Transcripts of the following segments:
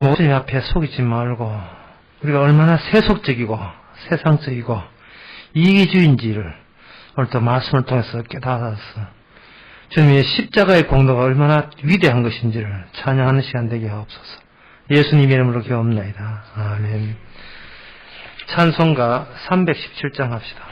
모든 앞에 속이지 말고 우리가 얼마나 세속적이고 세상적이고 이기주의인지를 오늘 또 말씀을 통해서 깨달아서 주님의 십자가의 공로가 얼마나 위대한 것인지를 찬양하는 시간 되게 하옵소서. 예수님 이름으로 기도합니다. 아멘. 찬송가 317장 합시다.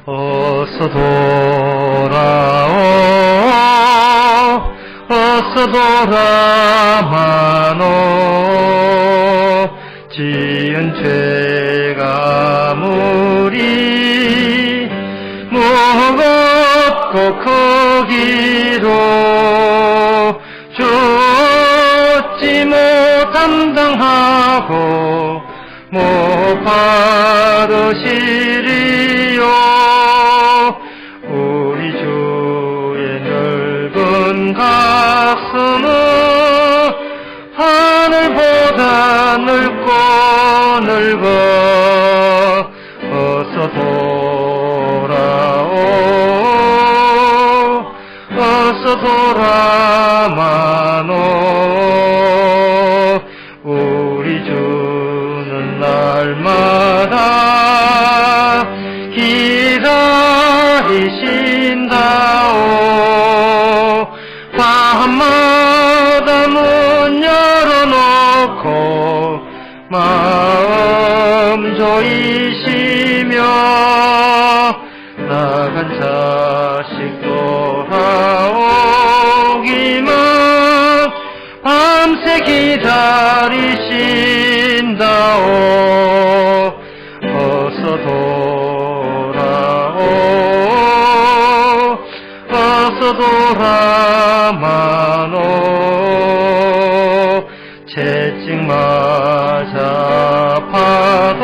어서 돌아오 어서 돌아마노 지은 죄가 무리 무겁고 크기로 죽지 못함당하고 못 받으시리요. 우리 주의 넓은 가슴은 하늘보다 넓고 넓어. 어서 돌아오 어서 돌아마노 우리 주는 날마다 기다리신다오. 밤마다 문 열어놓고 마음 조이시며 나간 자식 돌아오기만 밤새 기다리신다오. 어서 돌아오 어서 돌아마노 채찍 맞아 파도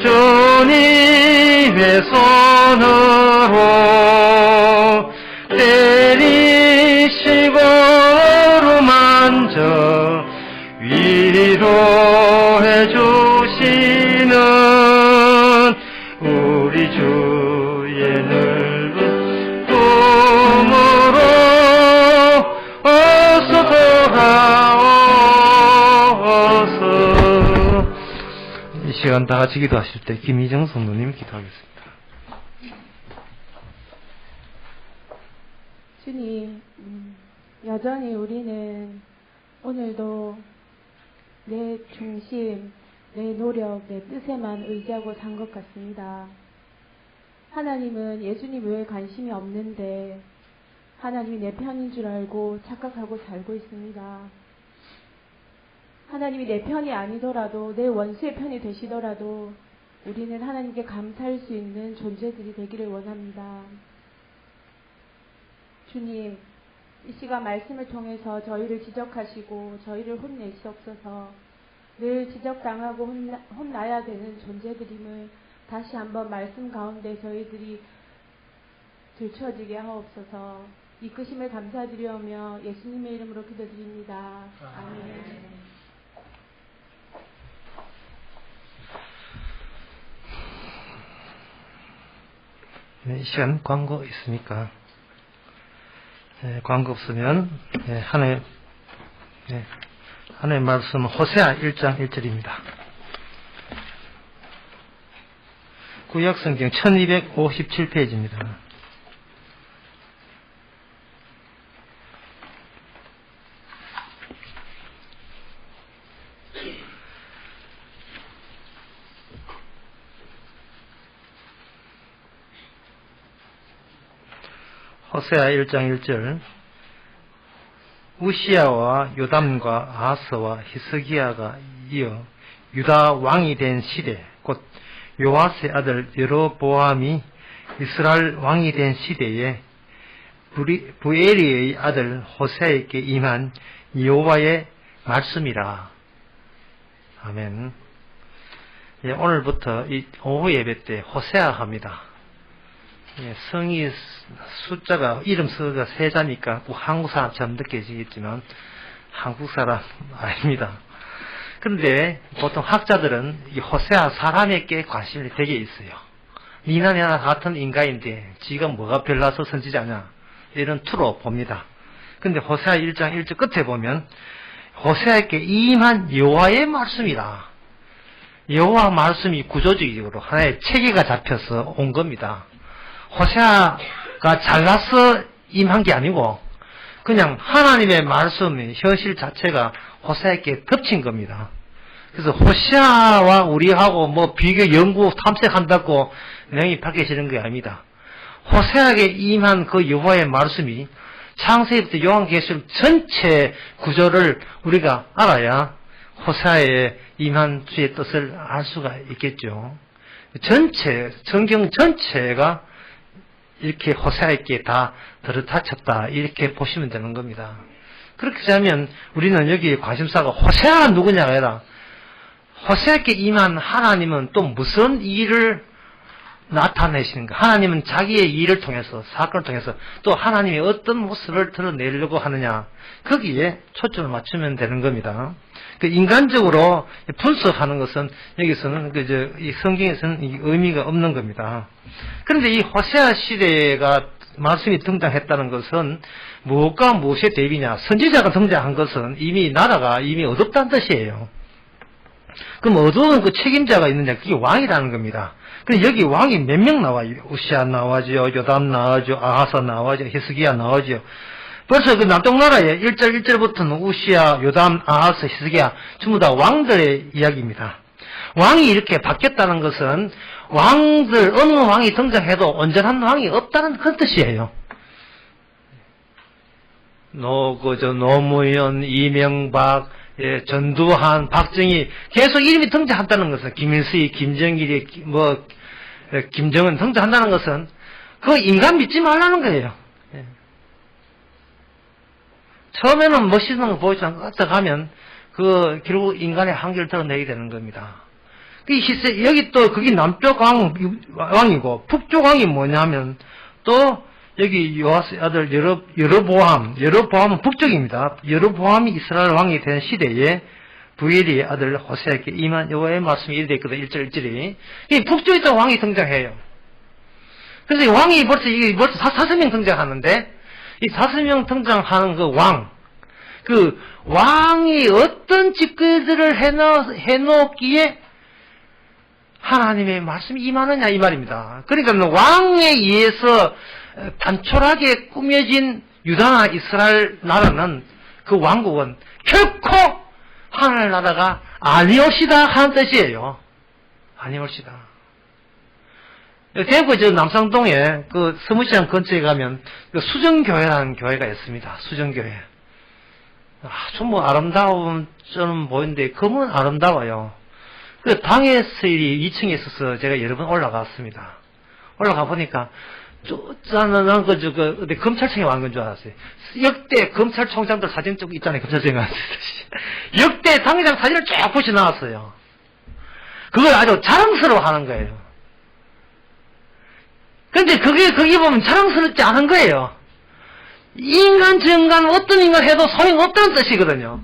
주님의 손으로 때리시고 어루만져 위로해 주시는 우리 주의 넓은 꿈으로 어서 돌아오소. 이 시간 다 같이 기도하실 때 김희정 성도님 기도하겠습니다. 주님, 여전히 우리는 오늘도 내 중심, 내 노력, 내 뜻에만 의지하고 산 것 같습니다. 하나님은 예수님 외에 관심이 없는데 하나님이 내 편인 줄 알고 착각하고 살고 있습니다. 하나님이 내 편이 아니더라도 내 원수의 편이 되시더라도 우리는 하나님께 감사할 수 있는 존재들이 되기를 원합니다. 주님, 이 시간 말씀을 통해서 저희를 지적하시고 저희를 혼내시옵소서. 늘 지적당하고 혼나야 되는 존재들임을 다시 한번 말씀 가운데 저희들이 들춰지게 하옵소서. 이끄심을 감사드리오며 예수님의 이름으로 기도드립니다. 아멘. 이 시간 광고 있습니까? 광고 없으면 하나의 말씀은 호세아 1장 1절입니다. 구약성경 1257페이지입니다. 호세아 1장 1절 우시야와 요담과 아하스와 히스기야가 이어 유다 왕이 된 시대 곧 요아스의 아들 여로보암이 이스라엘 왕이 된 시대에 부에리의 아들 호세아에게 임한 여호와의 말씀이라. 아멘. 오늘부터 이 오후 예배 때 호세아 합니다. 성이 숫자가 이름 수가 세자니까 한국 사람처럼 느껴지겠지만 한국 사람 아닙니다. 그런데 보통 학자들은 이 호세아 사람에게 관심이 되게 있어요. 니나 내나 같은 인간인데 지가 뭐가 별나서 선지자냐 이런 투로 봅니다. 근데 호세아 1장 1절 끝에 보면 호세아에게 임한 여호와의 말씀이라. 여호와 말씀이 구조적으로 하나의 체계가 잡혀서 온 겁니다. 호세아가 잘나서 임한 게 아니고 그냥 하나님의 말씀의 현실 자체가 호세아에게 덮친 겁니다. 그래서 호세아와 우리하고 뭐 비교 연구 탐색한다고 명이 바뀌어지는 게 아닙니다. 호세아에게 임한 그 여호와의 말씀이 창세기부터 요한계시록 전체 구조를 우리가 알아야 호세아의 임한 주의 뜻을 알 수가 있겠죠. 전체 성경 전체가 이렇게 호세아에게 다 들어닥쳤다 이렇게 보시면 되는 겁니다. 그렇게 하면 우리는 여기 관심사가 호세아가 누구냐가 아니라 호세아에게 임한 하나님은 또 무슨 일을 나타내시는가? 하나님은 자기의 일을 통해서 사건을 통해서 또 하나님의 어떤 모습을 드러내려고 하느냐? 거기에 초점을 맞추면 되는 겁니다. 그 인간적으로 분석하는 것은 여기서는 이 성경에서는 의미가 없는 겁니다. 그런데 이 호세아 시대가 말씀이 등장했다는 것은 무엇과 무엇의 대비냐? 선지자가 등장한 것은 이미 나라가 이미 어둡다는 뜻이에요. 그럼 어두운 그 책임자가 있느냐? 그게 왕이라는 겁니다. 근데 여기 왕이 몇 명 나와요? 우시아 나와죠, 요담 나와죠, 아하사 나와죠, 히스기야 나와죠. 벌써 그 남동나라에 1절 1절부터는 우시아, 요담, 아하사, 히스기야 전부 다 왕들의 이야기입니다. 왕이 이렇게 바뀌었다는 것은 왕들 어느 왕이 등장해도 온전한 왕이 없다는 그런 뜻이에요. 노무현, 이명박, 전두환, 박정희 계속 이름이 등장한다는 것은 김일수, 김정일이 김정은 등장한다는 것은 그 인간 믿지 말라는 거예요. 처음에는 멋있는 거 보이지만 어떡하면 그 결국 인간의 한계를 드러내게 되는 겁니다. 여기 또 그게 남쪽 왕이고 북쪽 왕이 뭐냐면 또 여기 요아스 아들 여로보암은 북쪽입니다. 여로보암이 이스라엘 왕이 된 시대에 부엘이 아들 호세아에게 임한 여호와의 말씀이 이렇게 있거든. 1절 1절이 이 북쪽에 또 왕이 등장해요. 그래서 이 왕이 벌써 5명 등장하는데 이 5명 등장하는 그 왕이 어떤 짓거리들을 해놓기에 하나님의 말씀이 임하느냐 이 말입니다. 그러니까 왕에 의해서 단촐하게 꾸며진 유다나 이스라엘 나라는 그 왕국은 결코 하늘나라가 아니올시다 하는 뜻이에요. 아니올시다. 대구 남상동에 그 서무시장 근처에 가면 그 수정교회라는 교회가 있습니다. 수정교회. 아주 아름다운 좀 보이는데 건물은 아름다워요. 그 당회실이 2층에 있어서 제가 여러 번 올라갔습니다. 올라가 보니까 쩌짠한 어디 검찰청에 왔는 건 줄 알았어요. 역대 검찰총장들 사진 쪽 있잖아요. 검찰청에 갔을 때. 역대 당회장 사진을 쫙 붙여 나왔어요. 그걸 아주 자랑스러워 하는 거예요. 근데 거기 보면 자랑스럽지 않은 거예요. 인간, 정간, 어떤 인간 해도 소용없다는 뜻이거든요.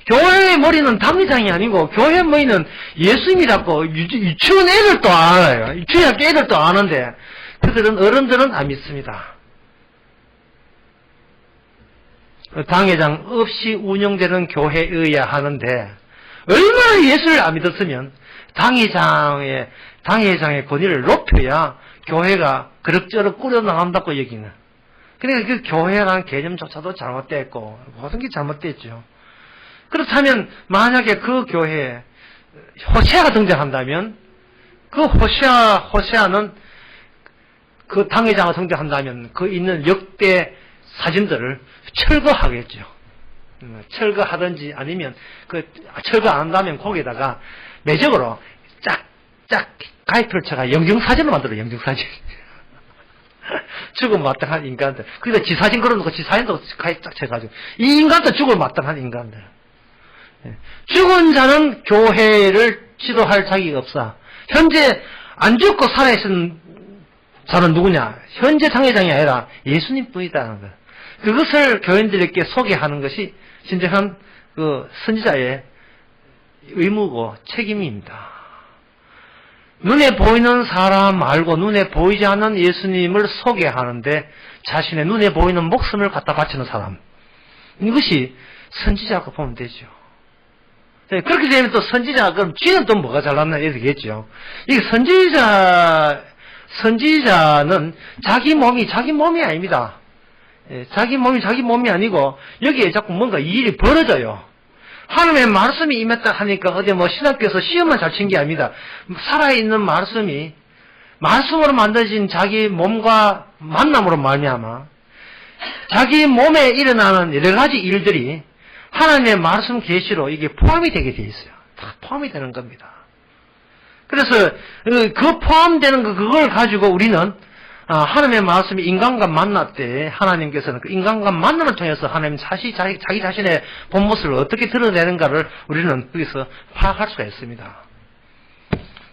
교회의 머리는 당회장이 아니고, 교회 머리는 예수님이라고, 유치원 애들도 알아요. 유치원학교 애들도 아는데, 어른들은 안 믿습니다. 당회장 없이 운영되는 교회여야 하는데, 얼마나 예수를 안 믿었으면, 당회장의 권위를 높여야 교회가 그럭저럭 꾸려나간다고 여기는. 그러니까 그 교회라는 개념조차도 잘못됐고, 모든 게 잘못됐죠. 그렇다면, 만약에 그 교회에 호세아가 등장한다면, 그 호세아는 그 당회장을 등장한다면, 그 있는 역대 사진들을 철거하겠죠. 철거하든지 아니면, 철거 안 한다면 거기에다가 매적으로 쫙 가입표를 쳐가 영정사진을 만들어, 영정사진. 죽음 마땅한 인간들. 그래서 지사진 걸어놓고 지사진도 가입 쫙 쳐가지고. 이 인간도 죽음 마땅한 인간들. 죽은 자는 교회를 지도할 자격이 없어. 현재 안 죽고 살아있는 자는 누구냐? 현재 당회장이 아니라 예수님 뿐이다는 것. 그것을 교인들에게 소개하는 것이 진정한 그 선지자의 의무고 책임입니다. 눈에 보이는 사람 말고 눈에 보이지 않는 예수님을 소개하는데 자신의 눈에 보이는 목숨을 갖다 바치는 사람. 이것이 선지자라고 보면 되죠. 그렇게 되면 또 선지자, 그럼 쥐는 또 뭐가 잘났나 이렇게 되겠죠. 이게 선지자는 자기 몸이 아닙니다. 자기 몸이 아니고 여기에 자꾸 뭔가 일이 벌어져요. 하나님의 말씀이 임했다 하니까 어디 뭐 신학교에서 시험만 잘 친 게 아닙니다. 살아있는 말씀으로 만들어진 자기 몸과 만남으로 말미암아 자기 몸에 일어나는 여러 가지 일들이 하나님의 말씀 계시로 이게 포함이 되게 돼 있어요. 다 포함이 되는 겁니다. 그래서 그 포함되는 그걸 가지고 우리는 하나님의 말씀이 인간과 만날 때 하나님께서는 그 인간과 만남을 통해서 하나님 자기 자신의 본 모습을 어떻게 드러내는가를 우리는 여기서 파악할 수가 있습니다.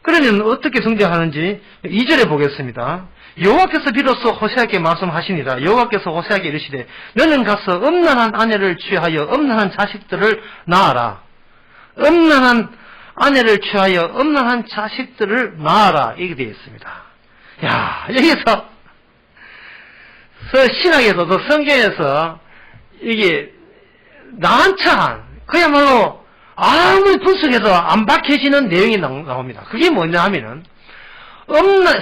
그러면 어떻게 성장하는지 2절에 보겠습니다. 여호와께서 비로소 호세아에게 말씀하시니라. 여호와께서 호세아에게 이르시되 너는 가서 음란한 아내를 취하여 음란한 자식들을 낳아라. 음란한 아내를 취하여 음란한 자식들을 낳아라. 이렇게 되어 있습니다. 야, 여기서 신학에서도 성경에서 이게 난처한 그야말로 아무리 분석해도 안 밝혀지는 내용이 나옵니다. 그게 뭐냐 하면은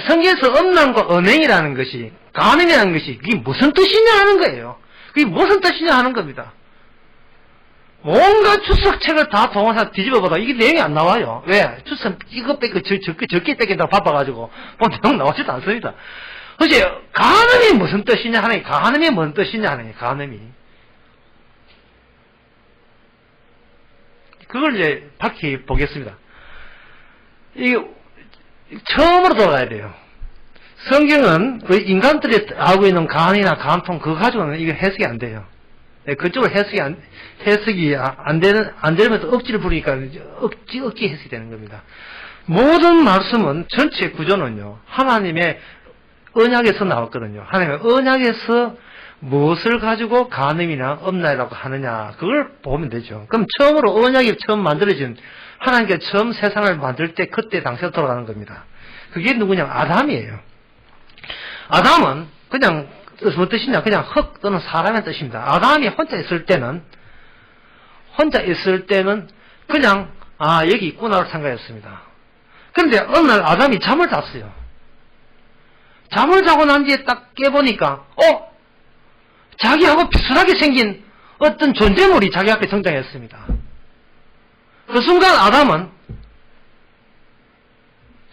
성경에서 음란과 언행이라는 것이 간음이라는 것이 그게 무슨 뜻이냐 하는 거예요. 그게 무슨 뜻이냐 하는 겁니다. 온갖 추석책을 다 동원해서 뒤집어봐도 이게 내용이 안 나와요. 왜? 추석 이거 뺏고 적게 뺏긴다고 바빠가지고 내용 나오지도 않습니다. 그치? 간음이 무슨 뜻이냐 하는 게 간음이 뭔 뜻이냐 하는 게 간음이 그걸 이제 밝히 보겠습니다. 이게 처음으로 돌아가야 돼요. 성경은 인간들이 알고 있는 간이나 간통 그거 가지고는 이게 해석이 안 돼요. 그쪽으로 해석이 안 되면서 억지를 부리니까 억지 해석이 되는 겁니다. 모든 말씀은 전체 구조는요, 하나님의 언약에서 나왔거든요. 하나님의 언약에서 무엇을 가지고 간음이나 음란이라고 하느냐, 그걸 보면 되죠. 그럼 처음으로 언약이 처음 만들어진, 하나님께 처음 세상을 만들 때 그때 당시에 돌아가는 겁니다. 그게 누구냐? 아담이에요. 아담은 그냥 무슨 뜻이냐? 그냥 흙 또는 사람의 뜻입니다. 아담이 혼자 있을 때는 그냥 여기 있구나를 생각했습니다. 그런데 어느 날 아담이 잠을 잤어요. 잠을 자고 난 뒤에 딱 깨보니까 자기하고 비슷하게 생긴 어떤 존재물이 자기 앞에 등장했습니다. 그 순간 아담은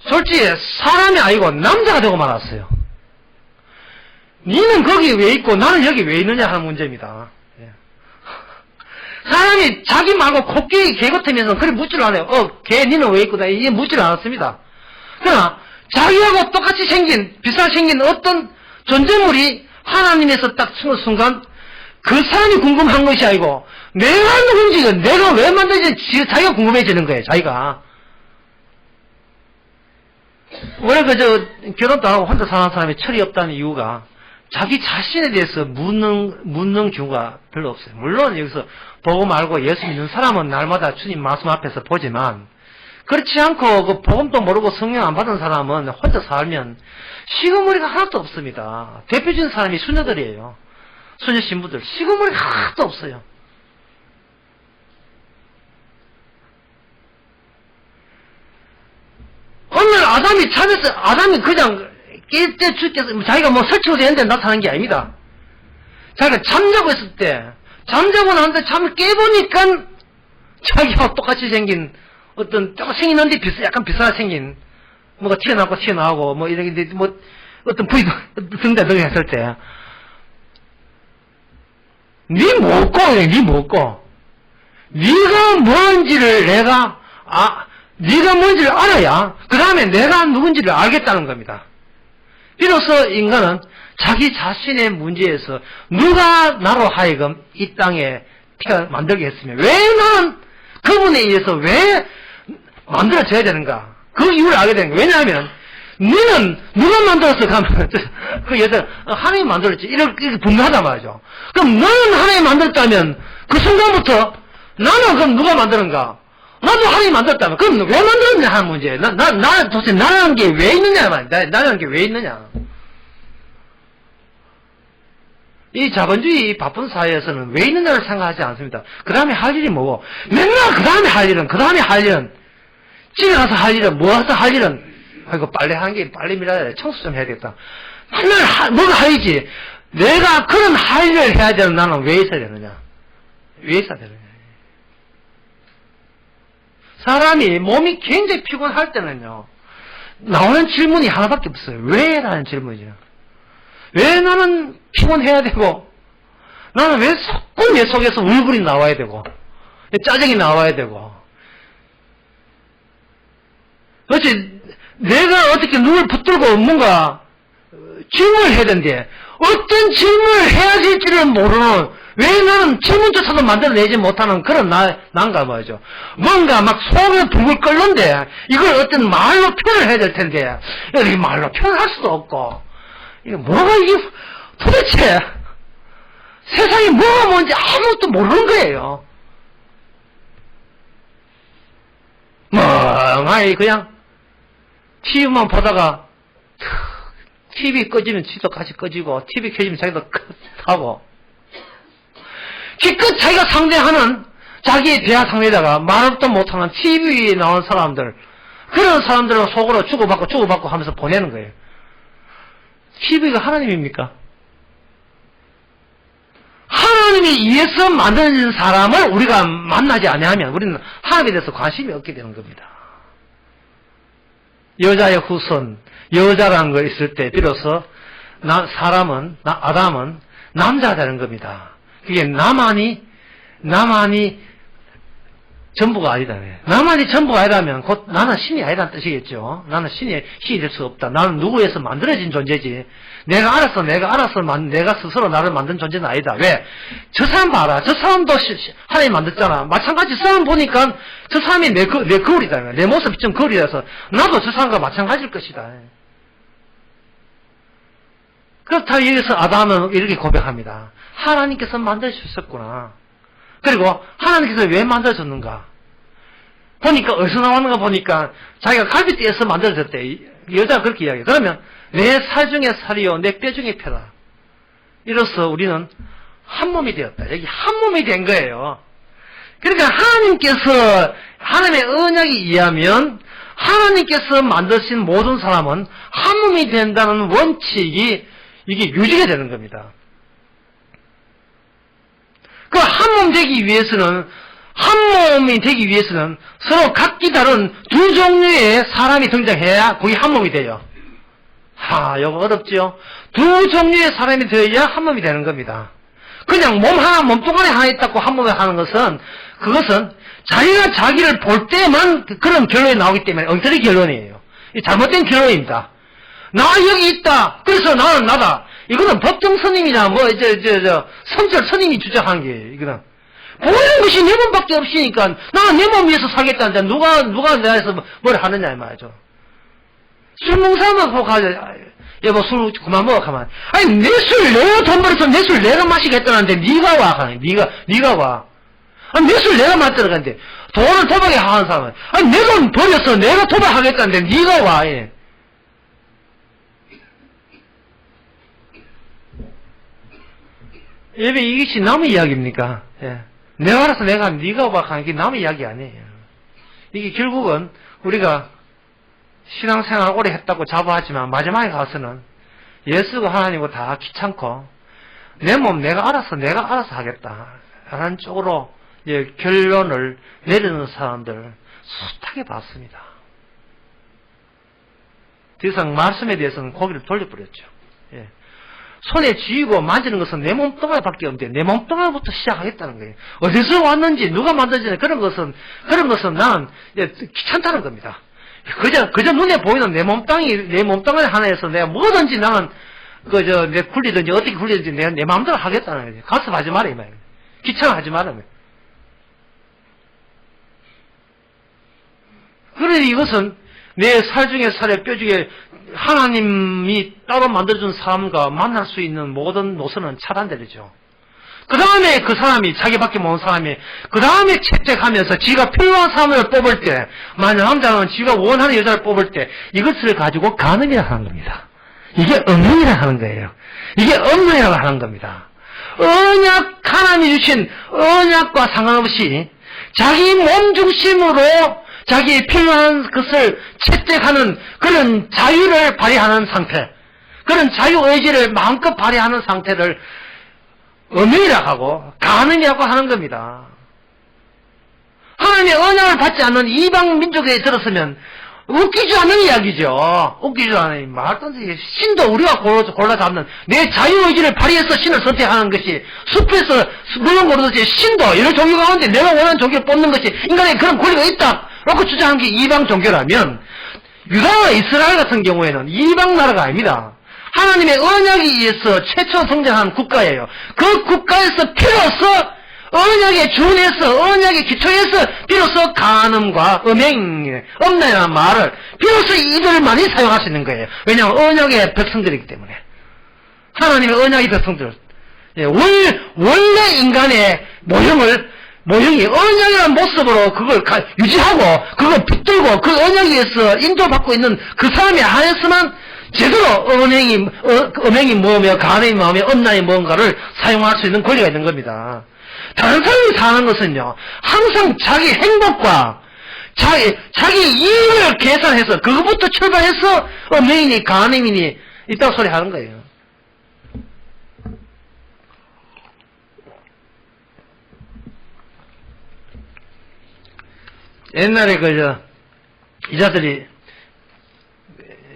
솔직히 사람이 아니고 남자가 되고 말았어요. 니는 거기 왜 있고 나는 여기 왜 있느냐 하는 문제입니다. 사람이 자기 말고 코끼리 개 같으면서 그래 묻지를 않아요. 개 니는 왜 있고 나 이게 묻지를 않았습니다. 그러나 자기하고 똑같이 비슷하게 생긴 어떤 존재물이 하나님에서 딱 쓰는 순간 그 사람이 궁금한 것이 아니고 내가 누군지, 내가 왜 만든지 자기가 궁금해지는 거예요. 자기가. 원래 결혼도 안 하고 혼자 사는 사람이 철이 없다는 이유가 자기 자신에 대해서 묻는 경우가 별로 없어요. 물론 여기서 복음 알고 예수 믿는 사람은 날마다 주님 말씀 앞에서 보지만 그렇지 않고 그 복음도 모르고 성령 안 받은 사람은 혼자 살면 시그머리가 하나도 없습니다. 대표적인 사람이 수녀들이에요. 수녀 신부들. 시그머리가 하나도 없어요. 오늘 아담이 잠에서 그냥 깰 때 죽겠어. 자기가 뭐 설치고 되는데 나타나는 게 아닙니다. 자기가 잠자고 있을 때, 잠자고 나는데 잠을 깨보니까 자기와 똑같이 생긴 어떤 조금 생긴데 약간 비슷하게 생긴 뭐가 튀어나오고 뭐 이렇게 뭐 어떤 부위도 등등 했을 때 네 뭐고 네가 뭔지를 네가 뭔지를 알아야 그 다음에 내가 누군지를 알겠다는 겁니다. 비로소 인간은 자기 자신의 문제에서 누가 나로 하여금 이 땅에 만들게 했으며 왜 나는 그분에 의해서 왜 만들어져야 되는가? 그 이유를 알게 되는 거예요. 왜냐하면 너는 누가 만들었어? 가면 그 여자 하나님 만들었지. 이렇게 분명하단 말이죠. 그럼 너는 하나님 만들었다면 그 순간부터 나는 그럼 누가 만드는가? 나도 하나님이 만들었다면, 그럼 왜 만들었냐 하는 문제. 도대체 나라는 게 왜 있느냐 말이야. 나라는 게 왜 있느냐. 이 자본주의 바쁜 사회에서는 왜 있느냐를 생각하지 않습니다. 그 다음에 할 일이 뭐고, 맨날 그 다음에 할 일은, 집에 가서 할 일은, 모아서 할 일은, 아이고, 빨래 하는 게 빨래 밀어야 돼. 청소 좀 해야 되겠다. 맨날 뭐가 할일이지. 내가 그런 할 일을 해야 되는 나는 왜 있어야 되느냐. 왜 있어야 되느냐. 사람이 몸이 굉장히 피곤할 때는요, 나오는 질문이 하나밖에 없어요. 왜? 라는 질문이죠. 왜 나는 피곤해야 되고, 나는 왜 자꾸 내 속에서 울분이 나와야 되고, 짜증이 나와야 되고, 그렇지, 내가 어떻게 눈을 붙들고 뭔가 질문을 해야 되는데, 어떤 질문을 해야 될지를 모르는, 왜 나는 질문조차도 만들어내지 못하는 그런 난가 말이죠. 뭔가 막 속에 붕을 끓는데, 이걸 어떤 말로 표현을 해야 될 텐데, 이렇게 말로 표현할 수도 없고, 이게 뭐가 이게 도대체 세상에 뭐가 뭔지 아무것도 모르는 거예요. 멍하니 그냥 TV만 보다가 TV 꺼지면 지도 같이 꺼지고 TV 켜지면 자기도 하고 기껏 자기가 상대하는 자기의 대화 상대자가 말도 못하는 TV에 나온 사람들, 그런 사람들은 속으로 주고받고 하면서 보내는 거예요. TV가 하나님입니까? 하나님이 위해서 만들어진 사람을 우리가 만나지 않으면 우리는 하나님에 대해서 관심이 없게 되는 겁니다. 여자의 후손, 여자라는 거 있을 때 비로소 아담은 남자가 되는 겁니다. 그게 나만이 전부가 아니다. 나만이 전부가 아니라면 곧 나는 신이 아니라는 뜻이겠죠. 나는 신이 될 수 없다. 나는 누구에서 만들어진 존재지. 내가 알아서 내가 스스로 나를 만든 존재는 아니다. 왜? 저 사람 봐라. 저 사람도 하나님 만들었잖아. 마찬가지 사람 보니까 저 사람이 내 거울이다. 내 모습이 좀 거울이라서 나도 저 사람과 마찬가지일 것이다. 그렇다고 여기서 아담은 이렇게 고백합니다. 하나님께서 만드셨구나. 그리고 하나님께서 왜 만들어줬는가? 보니까 어디서 나왔는가 보니까 자기가 갈비뼈에서 만들어졌대. 여자가 그렇게 이야기해. 그러면 내 살 중에 살이요 내 뼈 중에 뼈다. 이로써 우리는 한 몸이 되었다. 여기 한 몸이 된 거예요. 그러니까 하나님께서 하나님의 언약에 의하면 하나님께서 만드신 모든 사람은 한 몸이 된다는 원칙이 이게 유지가 되는 겁니다. 그 한 몸 되기 위해서는, 한 몸이 되기 위해서는 서로 각기 다른 두 종류의 사람이 등장해야 거기 한 몸이 돼요. 이거 어렵죠? 두 종류의 사람이 되어야 한 몸이 되는 겁니다. 그냥 몸뚱아리 하나 있다고 한 몸에 하는 것은, 그것은 자기가 자기를 볼 때만 그런 결론이 나오기 때문에 엉터리 결론이에요. 잘못된 결론입니다. 나 여기 있다. 그래서 나는 나다. 이거는 법정 스님이나 성철 스님이 주장한 게 이거는 보이는 것이 내 몸밖에 없으니까 나는 내 몸 위해서 살겠다는데 누가 내에서 뭘 하느냐 이 말이죠. 술 먹는 사람은 꼭 하죠. 여보 술 그만 먹어 가만. 아니 내 술 내가 돈 벌어서 내 술 내가 마시겠다는데 네가 와. 네가 와. 아니 내 술 내가 마시러 가는데 돈을 도박에 하는 사람은 아니 내 돈 벌어서 내가 도박하겠다는데 네가 와. 예배 이것이 남의 이야기입니까? 예. 내가 알아서 네가 오박하는 게 남의 이야기 아니에요. 이게 결국은 우리가 신앙생활 오래 했다고 자부하지만 마지막에 가서는 예수가 하나님과 다 귀찮고 내 몸 내가 알아서 하겠다 라는 쪽으로 결론을 내리는 사람들 숱하게 봤습니다. 더 이상 말씀에 대해서는 고개를 돌려버렸죠. 예. 손에 쥐고 만지는 것은 내 몸뚱아리밖에 없는데 내 몸뚱아리부터 시작하겠다는 거예요. 어디서 왔는지 누가 만들었는지 그런 것은 나는 귀찮다는 겁니다. 그저 눈에 보이는 내 몸뚱아리 하나에서 내가 뭐든지 나는 내 굴리든지 어떻게 굴리든지 내가 내 마음대로 하겠다는 거예요. 가섭하지 마라 이 말이에요. 귀찮아하지 마라. 그러니 이것은 내 살 중에 살에 뼈 중에 하나님이 따로 만들어준 사람과 만날 수 있는 모든 노선은 차단되죠. 그 다음에 그 사람이, 자기밖에 모르는 사람이, 그 다음에 채택하면서 지가 필요한 사람을 뽑을 때, 만약 남자는 지가 원하는 여자를 뽑을 때, 이것을 가지고 간음이라 하는 겁니다. 이게 언능이라 하는 거예요. 이게 언능이라고 하는 겁니다. 언약, 하나님이 주신 언약과 상관없이, 자기 몸 중심으로 자기의 필요한 것을 채택하는 그런 자유를 발휘하는 상태, 그런 자유의지를 마음껏 발휘하는 상태를 언능이라고 하고 간음이라고 하는 겁니다. 하나님의 언약을 받지 않는 이방 민족에 들었으면 웃기지 않는 이야기죠. 웃기지 않은 말도 안 되지. 신도 우리가 골라 잡는 내 자유의지를 발휘해서 신을 선택하는 것이 숲에서 물론 고르듯이 신도 여러 종교 가운데 내가 원하는 종교를 뽑는 것이 인간의 그런 권리가 있다 라고 주장하는 게 이방 종교라면 유다와 이스라엘 같은 경우에는 이방 나라가 아닙니다. 하나님의 언약에 의해서 최초 성장한 국가예요. 그 국가에서 비로소 언약에 준해서 언약에 기초해서 비로소 간음과 음행, 엄란이라는 말을 비로소 이들만이 사용할 수 있는 거예요. 왜냐하면 언약의 백성들이기 때문에. 하나님의 언약의 백성들. 원래 인간의 모형이 언약이라는 모습으로 그걸 유지하고 그걸 붙들고 그 언약에 의해서 인도받고 있는 그 사람에 한해서만 제대로 음행이 뭐며 간음이 뭐며 엄란이 뭔가를 사용할 수 있는 권리가 있는 겁니다. 다른 사람이 사는 것은요, 항상 자기 행복과 자기 이익을 계산해서 그것부터 출발해서 음행이니 간음이니 있다고 소리 하는 거예요. 옛날에 이자들이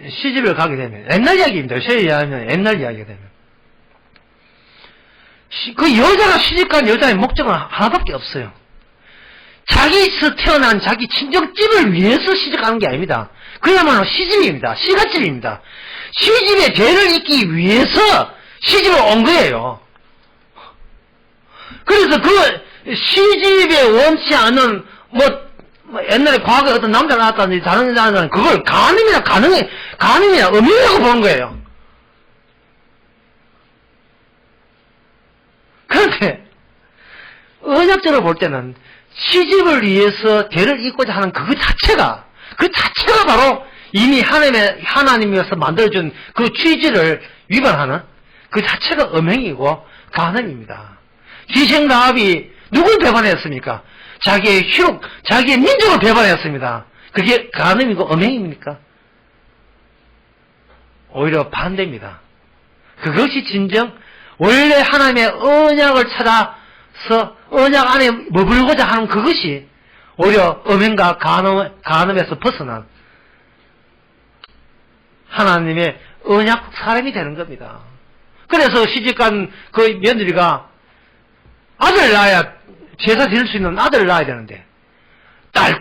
시집을 가게 되면, 옛날 이야기입니다. 요새 이야기하면 옛날 이야기가 되면. 그 여자가 시집간 여자의 목적은 하나밖에 없어요. 자기에서 태어난 자기 친정집을 위해서 시집가는 게 아닙니다. 그야말로 시집입니다. 시가집입니다. 시집의 죄를 잇기 위해서 시집을 온 거예요. 그래서 그 시집에 원치 않은 옛날에 과거에 어떤 남자가 나왔다든지 다른 여자는 그걸 간음이나 음행이라고 보는 거예요. 그런데 언약적으로 볼 때는 시집을 위해서 대를 잇고자 하는 그 자체가 바로 이미 하나님께서 만들어준 그 취지를 위반하는 그 자체가 음행이고 간음입니다. 기생 라합이 누굴 배반했습니까? 자기의 민족을 배반했습니다. 그게 간음이고 음행입니까? 오히려 반대입니다. 그것이 진정 원래 하나님의 언약을 찾아서 언약 안에 머물고자 하는 그것이 오히려 음행과 간음에서 벗어난 하나님의 언약 사람이 되는 겁니다. 그래서 시집간 그 며느리가 아들을 낳아야 제사 드릴 수 있는 아들을 낳아야 되는데 딸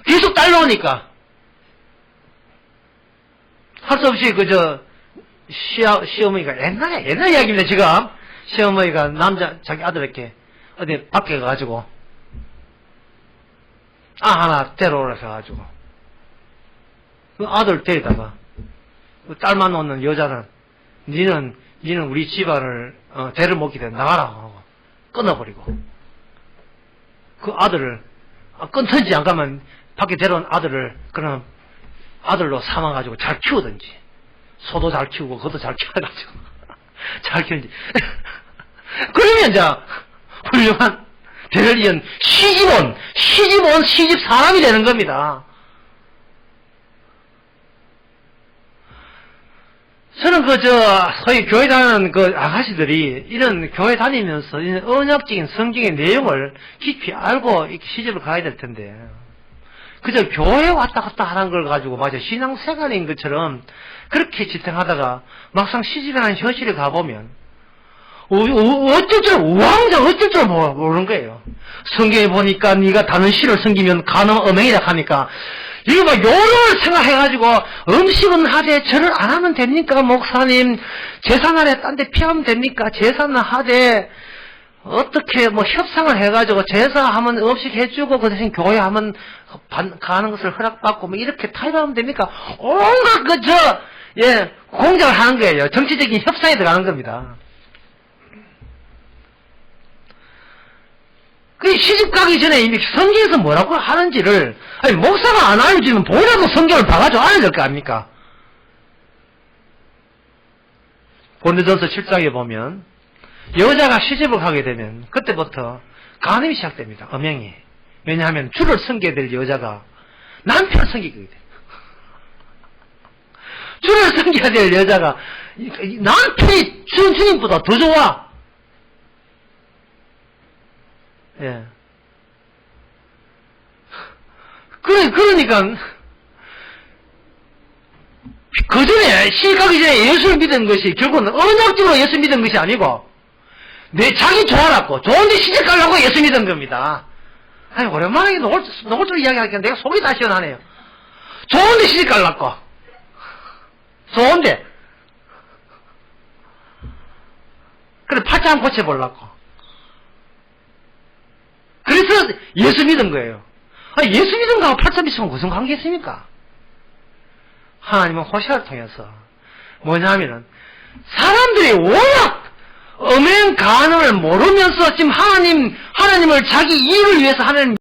계속 딸 나오니까 할 수 없이 시어머니가 옛날 이야기입니다. 지금 시어머니가 자기 아들에게 어디 밖에 가가지고 하나 데려오라 해가지고 그 아들 데리다가 그 딸만 놓는 여자는 니는 우리 집안을 대를 먹기 때문에 나가라 하고 끊어버리고 그 아들을 끊든지 안 가면 밖에 데려온 아들을 그럼 아들로 삼아가지고 잘 키우든지 소도 잘 키우고 그것도 잘 키워가지고 잘 키우는지 그러면 이제 훌륭한 대를 이은 시집 사람이 되는 겁니다. 저는 소위 교회 다니는 아가씨들이 이런 교회 다니면서 이런 언약적인 성경의 내용을 깊이 알고 시집을 가야 될 텐데, 그저 교회 왔다 갔다 하는 걸 가지고 마치 신앙생활인 것처럼 그렇게 지탱하다가 막상 시집이라는 현실에 가보면, 어쩔 줄 모르는 거예요. 성경에 보니까 네가 다른 신을 섬기면 간음 음행이라 하니까, 이거 요령을 생각해가지고 음식은 하되 절을 안 하면 됩니까? 목사님 제사날에 딴 데 피하면 됩니까? 제사는 하되 어떻게 협상을 해가지고 제사하면 음식 해주고 그 대신 교회하면 가는 것을 허락받고 이렇게 타협하면 됩니까? 온갖 공작을 하는 거예요. 정치적인 협상에 들어가는 겁니다. 그 시집 가기 전에 이미 성경에서 뭐라고 하는지를, 아니, 목사가 안 알려주면 본인도 성경을 봐가지고 알아야 될 거 아닙니까? 고린도전서 7장에 보면, 여자가 시집을 가게 되면, 그때부터 간음이 시작됩니다. 음행이. 왜냐하면 주를 섬겨야 될 여자가 남편을 섬기게 돼요. 주를 섬겨야 될 여자가 남편이 주님보다 더 좋아. 예. 그러니까 그 전에 시집 가기 전에 예수를 믿은 것이 결국은 언약적으로 예수 믿은 것이 아니고 내 자기 좋아라고 좋은데 시집 가려고 예수 믿은 겁니다. 아니 오랜만에 노골적으로 이야기하니까 내가 속이 다 시원하네요. 좋은데 시집 가려고 좋은데 그래 팔짱 고쳐보려고 그래서 예수 믿은 거예요. 아니, 예수 믿은 거하고 팔짱 있으면 무슨 관계 있습니까? 하나님은 호세아를 통해서 뭐냐면은 사람들이 워낙 음행 간음을 모르면서 지금 하나님을 자기 이익을 위해서 하는